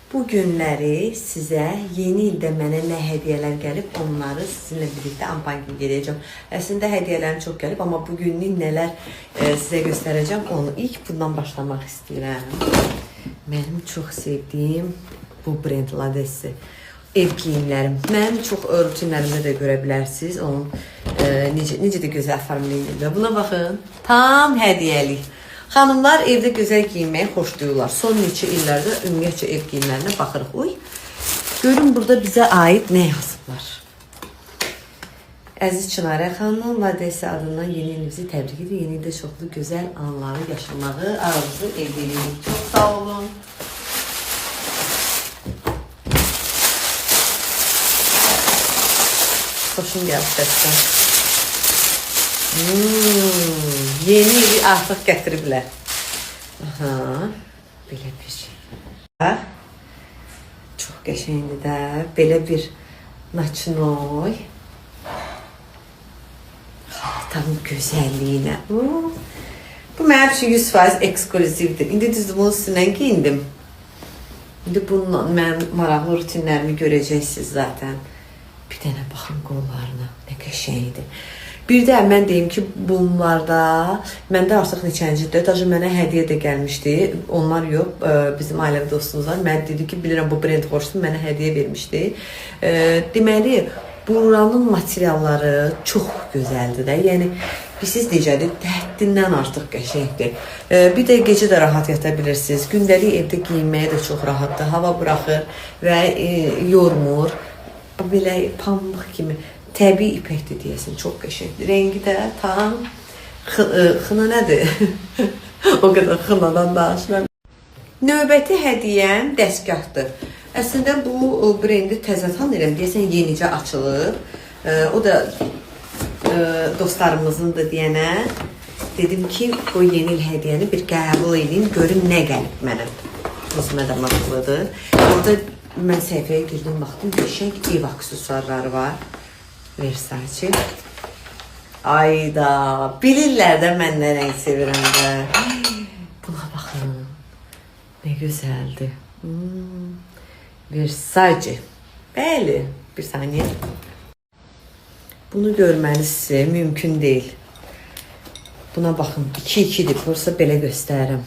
Bu günləri sizə yeni ildə mənə nə hədiyyələr gəlib, onları sizinlə birlikdə unboxing edəcəm. Əslində hədiyyələrim çox gəlib, amma bugünlük nələr sizə göstərəcəm, onu ilk bundan başlamaq istəyirəm. Mənim çox sevdiyim bu brend Ladessi. Ev giyimlərim. Mənim çox rutinlərimdə də görə bilərsiniz. Onun necə də gözəl formüləyirlər. Buna baxın. Tam hədiyyəlik. Xanımlar evdə gözəl giyinməyi xoşlayırlar. Son neçə illərdə ümumiyyətcə ev giyimlərinə baxırıq. Görün burada bizə aid nə yazıblar. Əziz Çınarə xanım, Ladessi adından yeni ilinizi təbrik edir. Yeni ildə çoxlu gözəl anları yaşamağı arzu edirik. Çox sağ olun. Xoşum gəldi səsdən. Yeni ili artıq gətiriblər. Belə bir şey. Çox qəşəngdir də. Belə bir naçinoy. Xaltanın gözəlliyinə. Bu mənim üçün 100% ekskluzivdir. İndi düzdür bunu sizinlə giyindim. İndi bununla mənim maraqlı rutinlərimi görəcəksiniz zaten. Bir dənə baxın qollarına. Nə qəşəngdir. Bir də mən deyim ki, bunlarda məndə artıq neçəncidir. Daha mənə hədiyyə də gəlmişdi. Onlar yox, bizim ailəvi dostumuz var. Mən dedi ki, bilirəm bu brend xoşdur, mənə hədiyyə vermişdi. Deməli, buranın materialları çox gözəldir də. Yəni, siz necədir? Həddindən artıq qəşəngdir. Bir də gecə də rahat yata bilirsiniz. Gündəlik evdə giyinməyə də çox rahatdır. Hava buraxır və yormur. Belə pambıq kimi. Təbii ipəkdir deyəsin, çox qəşəngdir. Rengi də tam xına nədir? O qədər xınadan danışmam. Növbəti hədiyyəm dəstgahdır. Əslində bu brendi təzə tanıyıram, deyəsən yenicə açılıb. O da dostlarımızındır deyənə. Dedim ki, bu yeni il hədiyyəni bir qəbul edeyim, görüm nə gəlib mənə. Özümə də maraqlıdır. Orada mən səhifəyə girdim, baxdım, qəşəng ev aksesuarları var. Versace. Ayda. Bilirlər də mən nə rəng sevirəm də. Buna baxın. Nə gözəldir. Versace. Bəli. Bir saniyə. Bunu görməlisiniz. Mümkün deyil. Buna baxın. 2-2'dir. Bursa belə göstərirəm.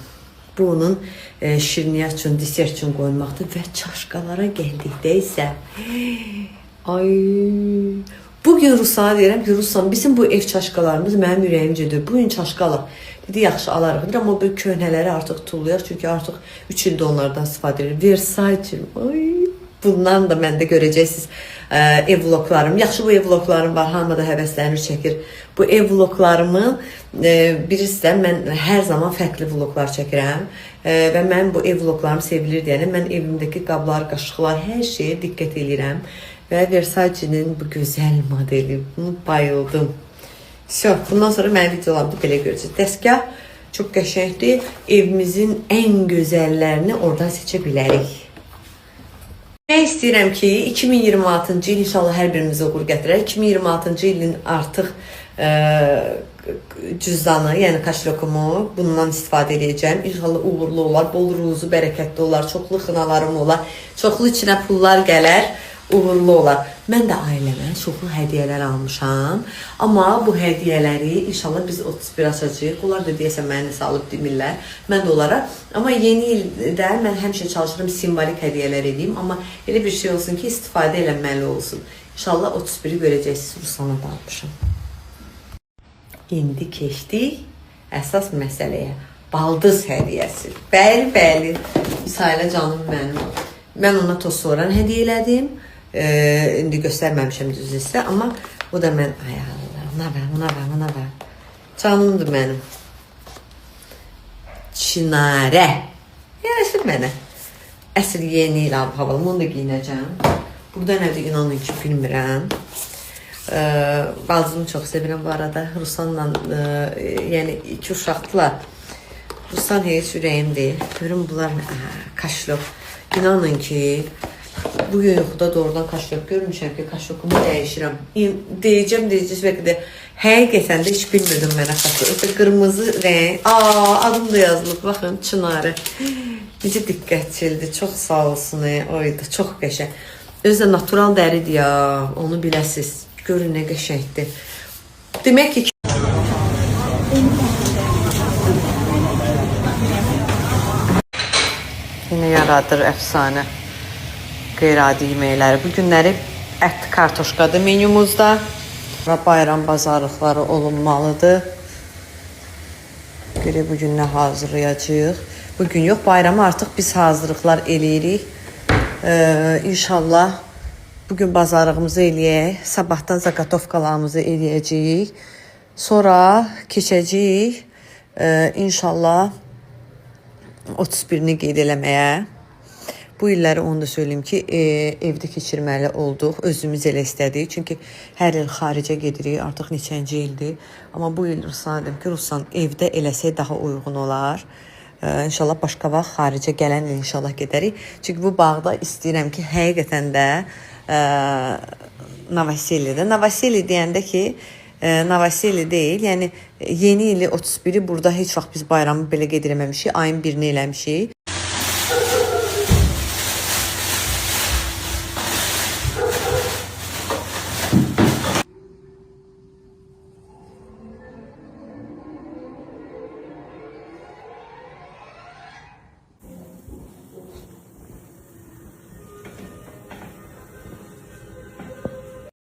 Bunun şirniyyat üçün, desert üçün qoyulmaqdır. Və çaşqalara gəldikdə isə ay... Bugün Rusana deyirəm ki, Ruslan, bizim bu ev çaşqalarımız mənim ürəyimcədir. Bugün çaşqa alaq. Dedi, yaxşı alarıq. Amma bu köhnələri artıq tullayaq. Çünki artıq 3 ildə onlardan istifadə edir. Versace. Ay, bundan da məndə görəcəksiniz ev vloglarım. Yaxşı, bu ev vloglarım var. Hamı da həvəslənir, çəkir. Bu ev vloglarımı birisi də mən hər zaman fərqli vloglar çəkirəm. Və mən bu ev vloglarım sevilir deyənə mən evimdəki qablar, qaşıqlar, hər şeyə diqqət edirəm. Və Versace'nin bu gözəl modeli. Bunu bayıldım. Bundan sonra mənim videolarımda belə görəcək. Dəstgah çox qəşəngdir. Evimizin ən gözəllərini oradan seçə bilərik. Nə istəyirəm ki, 2026-cı il inşallah hər birimizə uğur gətirər. 2026-cı ilin artıq cüzdanı, yəni kaşlokumu bundan istifadə edəcəm. İnşallah uğurlu olar, bol ruzu, bərəkətli olar, çoxlu xınalarım olar, çoxlu içinə pullar gələr. Uğurlu olar. Mən də ailəmə çoxlu hədiyyələr almışam. Amma bu hədiyyələri inşallah biz 31 açacağıq. Onlar da deyəsən məni salıb demirlər. Mən də onlara. Amma yeni ildə mən həmişə çalışıram simvolik hədiyyələr edeyim. Amma elə bir şey olsun ki, istifadə eləməli olsun. İnşallah 31'i görəcəksiniz. Ruslana da almışam. İndi keçdik əsas məsələyə. Baldız hədiyyəsi. Bəli, bəli. Misailə canım mənim. Mən ona toz soğan hədiyyə elədim. İndi göstərməmişəm düzü amma o da mən ona ver. Canımdır mənim. Çinarə. Yarışır mənə. Əsl yeni il havalı. Onu da giyinəcəm. Burada nədir inanın ki, bilmirəm. Baldızımı çox sevirəm bu arada. Ruslanla, yəni iki uşaqdılar. Ruslan heç ürəyimdir. Görün bunlar kaşlok. İnanın ki, bugün yuxuda doğrudan kaşlok görmüşəm ki, kaşlokumu dəyişirəm. Deyəcəm belki də həqiqətən də heç bilmirdim mənə kaşlok. Qırmızı rəng. Adım da yazılıb, baxın, Çınarə. Necə diqqətçildir. Çox sağ olsun. Oydu, çox qəşəng. Özü də natural dəridir ya. Onu biləsiz. Görün nə qəşəngdir. Demək ki, yine yaradır əfsanə qeyri-adi yeməkləri. Bu günləri ət kartoşkadır menyumuzda və bayram bazarlıqları olunmalıdır. Görə bugün nə hazırlayacağıq? Bugün yox, bayrama artıq biz hazırlıqlar eləyirik. İnşallah bugün bazarlığımızı eləyək. Sabahdan zaqatovkalarımızı eləyəcəyik. Sonra keçəcəyik inşallah 31-ni qeyd eləməyə. Bu illəri onu da söyleyeyim ki, evdə keçirməli olduq. Özümüz elə istədik. Çünki hər il xaricə gedirik. Artıq neçənci ildir. Amma bu il Ruslan dedim ki, Ruslan evdə eləsək daha uyğun olar. İnşallah başqa vaxt xaricə gələn il inşallah gedərik. Çünki bu bağda istəyirəm ki, həqiqətən də Novoselidir. Novoseli deyəndə ki, Novoseli deyil. Yəni yeni ili 31-i burada heç vaxt biz bayramı belə qeyd eləməmişik. Ayın 1-ni eləmişik.